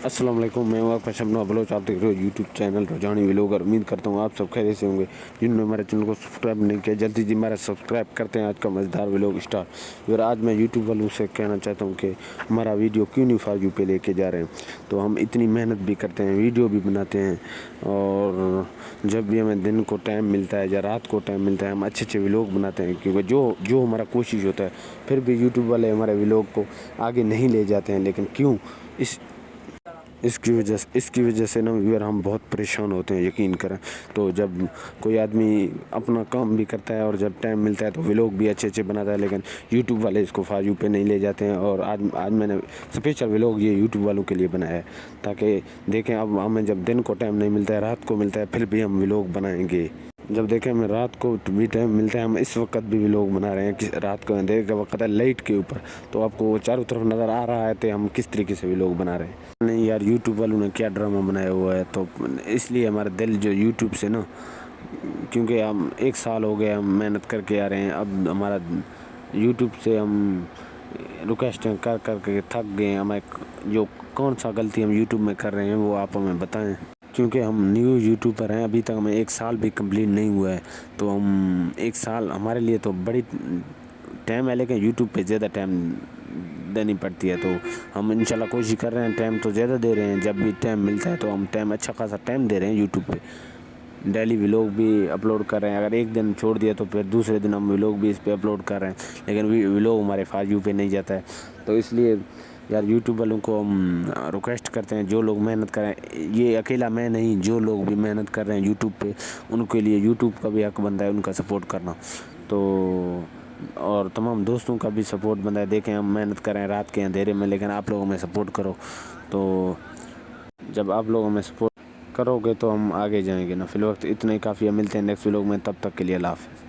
अस्सलाम वालेकुम, मैं हूं आपका शबना बलोच। आप देख रहे हो यूट्यूब चैनल रुझानी व्लॉगर। उम्मीद करता हूं आप सब खैरियत से होंगे। जिन्होंने हमारे चैनल को सब्सक्राइब नहीं किया जल्दी जी हमारा सब्सक्राइब करते हैं। आज का मज़ेदार व्लॉग स्टार्ट। और आज मैं यूट्यूब वालों से कहना चाहता हूं कि हमारा वीडियो क्यों नहीं फॉर यू पे लेके जा रहे हैं। तो हम इतनी मेहनत भी करते हैं, वीडियो भी बनाते हैं, और जब भी हमें दिन को टाइम मिलता है या रात को टाइम मिलता है हम अच्छे अच्छे व्लॉग बनाते हैं, क्योंकि जो हमारा कोशिश होता है। फिर भी यूट्यूब वाले हमारे व्लॉग को आगे नहीं ले जाते हैं। लेकिन क्यों? इसकी वजह से ना व्यूअर हम बहुत परेशान होते हैं, यकीन करें। तो जब कोई आदमी अपना काम भी करता है और जब टाइम मिलता है तो व्लॉग भी अच्छे अच्छे बनाता है, लेकिन यूट्यूब वाले इसको फॉर यू पे नहीं ले जाते हैं। और आज मैंने स्पेशल व्लॉग ये यूट्यूब वालों के लिए बनाया है, ताकि देखें अब हमें जब दिन को टाइम नहीं मिलता है, रात को मिलता है, फिर भी हम व्लॉग बनाएंगे। जब देखें हमें रात को भी टाइम मिलता है, हम इस वक्त भी व्लॉग बना रहे हैं कि रात को अंधेरे का वक्त है, लाइट के ऊपर। तो आपको चारों तरफ नज़र आ रहा है तो हम किस तरीके से व्लॉग बना रहे हैं। नहीं यार, यूट्यूब वालों ने क्या ड्रामा बनाया हुआ है। तो इसलिए हमारा दिल जो यूट्यूब से ना, क्योंकि हम 1 साल हो गए हम मेहनत करके आ रहे हैं। अब हमारा यूट्यूब से हम रिक्वेस्ट कर कर के थक गए हैं। हमें जो कौन सा गलती हम यूट्यूब में कर रहे हैं वो आप हमें बताएं, क्योंकि हम न्यू यूट्यूबर हैं। अभी तक हमें 1 साल भी कंप्लीट नहीं हुआ है। तो हम 1 साल हमारे लिए तो बड़ी टाइम है, लेकिन यूट्यूब पे ज़्यादा टाइम देनी पड़ती है। तो हम इंशाल्लाह कोशिश कर रहे हैं, टाइम तो ज़्यादा दे रहे हैं। जब भी टाइम मिलता है तो हम टाइम अच्छा खासा टाइम दे रहे हैं यूट्यूब पे। डेली व्लॉग भी अपलोड कर रहे हैं। अगर एक दिन छोड़ दिया तो फिर दूसरे दिन हम व्लॉग भी इस पे अपलोड कर रहे हैं, लेकिन व्लॉग हमारे फॉर यू पे नहीं जाता है। तो इसलिए यार यूट्यूब वालों को हम रिक्वेस्ट करते हैं, जो लोग मेहनत करें, ये अकेला मैं नहीं, जो लोग भी मेहनत कर रहे हैं यूट्यूब पे, उनके लिए यूट्यूब का भी हक बनता है उनका सपोर्ट करना। तो और तमाम दोस्तों का भी सपोर्ट बनता है। देखें हम मेहनत कर रहे हैं रात के अंधेरे में, लेकिन आप लोग हमें सपोर्ट करो। तो जब आप लोग हमें सपोर्ट करोगे तो हम आगे जाएंगे ना। फिलहाल इतना ही काफ़ी है। मिलते हैं नेक्स्ट व्लॉग में, तब तक के लिए अल्लाह हाफ़िज़।